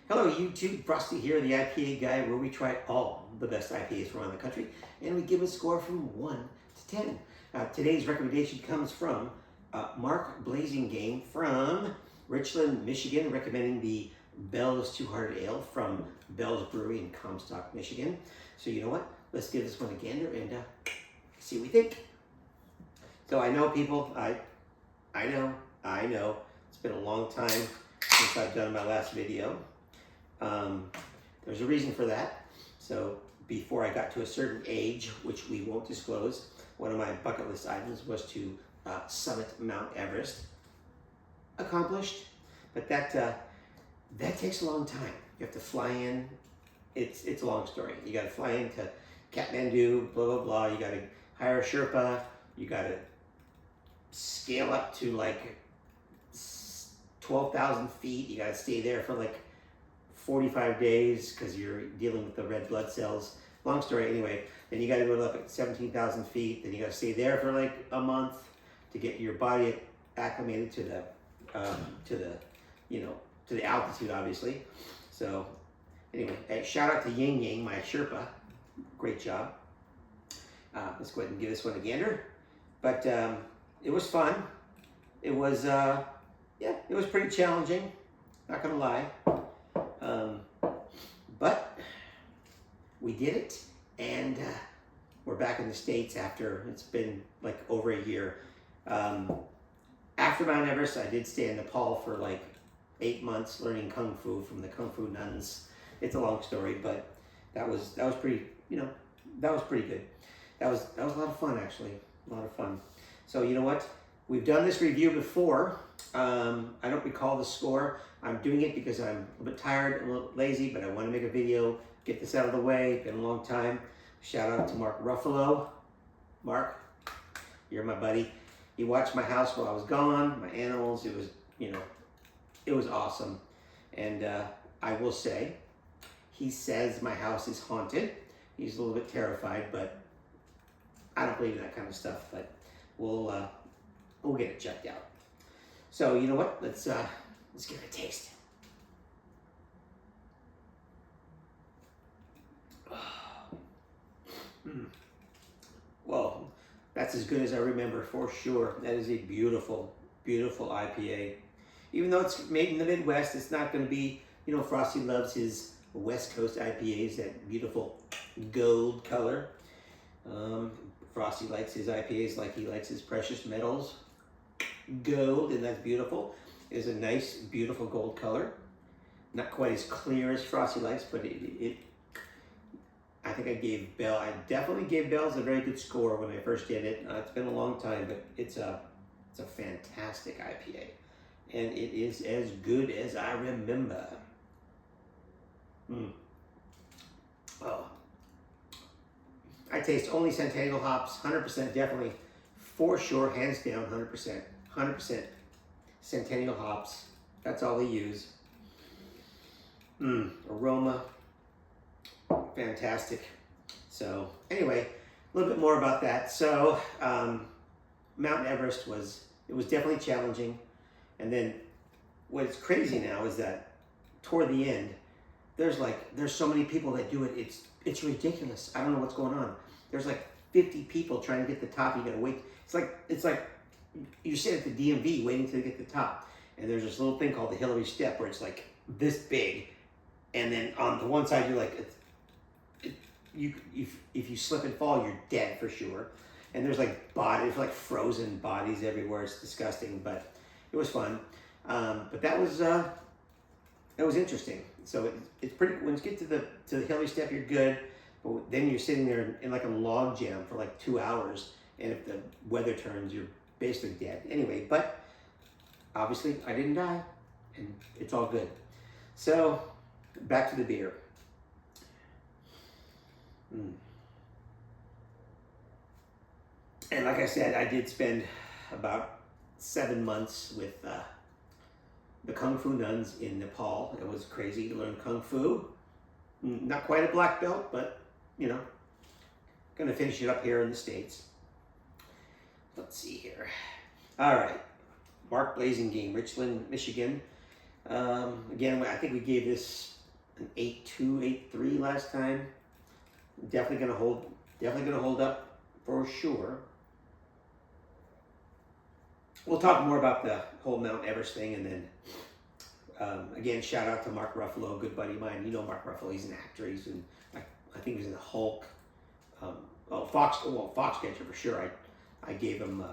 Hello YouTube, Frosty here, the IPA guy, where we try all the best IPAs from around the country, and we give a score from 1 to 10. Today's recommendation comes from Mark Blazingame from Richland, Michigan, recommending the Bell's Two-Hearted Ale from Bell's Brewery in Comstock, Michigan. So you know what? Let's give this one a gander and see what we think. So I know people, I know, it's been a long time since I've done my last video. There's a reason for that. So before I got to a certain age, which we won't disclose, one of my bucket list items was to summit Mount Everest. Accomplished, but that takes a long time. You have to fly in. It's a long story. You got to fly into Kathmandu, blah blah blah. You got to hire a Sherpa. You got to scale up to like 12,000 feet. You got to stay there for like 45 days because you're dealing with the red blood cells. Long story anyway. Then you got to go up at 17,000 feet. Then you got to stay there for like a month to get your body acclimated to the altitude, obviously. So anyway, shout out to Ying Yang, my Sherpa. Great job. Let's go ahead and give this one a gander. But it was fun. It was it was pretty challenging. Not gonna lie. But we did it, and we're back in the States after it's been like over a year. After Mount Everest, I did stay in Nepal for like 8 months learning Kung Fu from the Kung Fu nuns. It's a long story, but that was pretty, that was pretty good. That was a lot of fun, actually, a lot of fun. So you know what? We've done this review before. I don't recall the score. I'm doing it because I'm a bit tired, a little lazy, but I want to make a video, get this out of the way. Been a long time. Shout out to Mark Ruffalo. Mark, you're my buddy. He watched my house while I was gone, my animals. It was, it was awesome. And I will say, he says my house is haunted. He's a little bit terrified, but I don't believe in that kind of stuff. But we'll get it checked out. So you know what? Let's give it a taste. Well, that's as good as I remember for sure. That is a beautiful, beautiful IPA. Even though it's made in the Midwest, it's not going to be, Frosty loves his West Coast IPAs, that beautiful gold color. Frosty likes his IPAs like he likes his precious metals. Gold, and that's beautiful. It's a nice, beautiful gold color. Not quite as clear as Frosty likes, but I think I definitely gave Bell's a very good score when I first did it. It's been a long time, but it's a fantastic IPA. And it is as good as I remember. Oh. I taste only Centennial hops, 100% definitely, for sure, hands down, 100% Centennial hops. That's all they use. Aroma, fantastic. So anyway, a little bit more about that. So Mount Everest was definitely challenging. And then what's crazy now is that toward the end, there's so many people that do it. It's ridiculous. I don't know what's going on. There's like 50 people trying to get the top. You gotta wait. It's like you sit at the DMV waiting to get the top. And there's this little thing called the Hillary Step where it's like this big, and then on the one side you're like, if you slip and fall, you're dead for sure. And there's like bodies, like frozen bodies everywhere. It's disgusting, but it was fun. But that was interesting. So it's pretty. When you get to the Hillary Step, you're good. But then you're sitting there in like a log jam for like 2 hours, and if the weather turns, you're basically dead. Anyway, but obviously I didn't die, and it's all good. So back to the beer. And like I said, I did spend about 7 months with the Kung Fu nuns in Nepal. It was crazy to learn Kung Fu. Not quite a black belt, but gonna finish it up here in the States. Let's see here. All right, Mark Blazingame, Richland, Michigan. Again, I think we gave this an 8.2, 8.3 last time. Definitely gonna hold up for sure. We'll talk more about the whole Mount Everest thing, and then again, shout out to Mark Ruffalo, a good buddy of mine. You know Mark Ruffalo, he's an actor. He's in, I think he was in the Hulk. Foxcatcher for sure. I gave him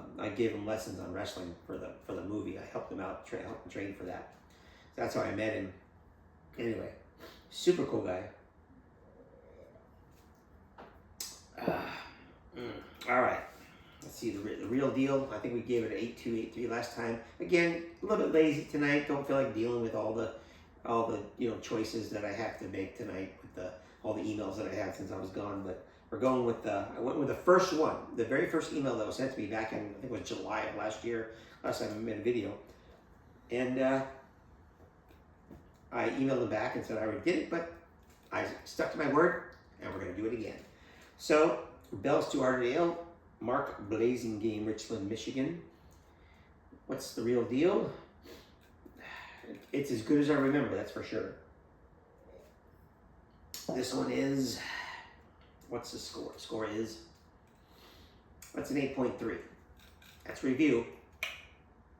lessons on wrestling for the movie. I helped him out, helped him train for that. So that's how I met him. Anyway, super cool guy. All right. Let's see, the real deal. I think we gave it an 8.2, 8.3 last time. Again, a little bit lazy tonight. Don't feel like dealing with all the choices that I have to make tonight with all the emails that I had since I was gone. But we're going with I went with the first one, the very first email that was sent to me back in, I think it was July of last year. Last time I made a video, and I emailed them back and said I already did it, but I stuck to my word, and we're going to do it again. So, Bells to Ardale, Mark Blazing Game, Richland, Michigan. What's the real deal? It's as good as I remember, that's for sure. This one is, what's the score? Score is, that's an 8.3. That's review.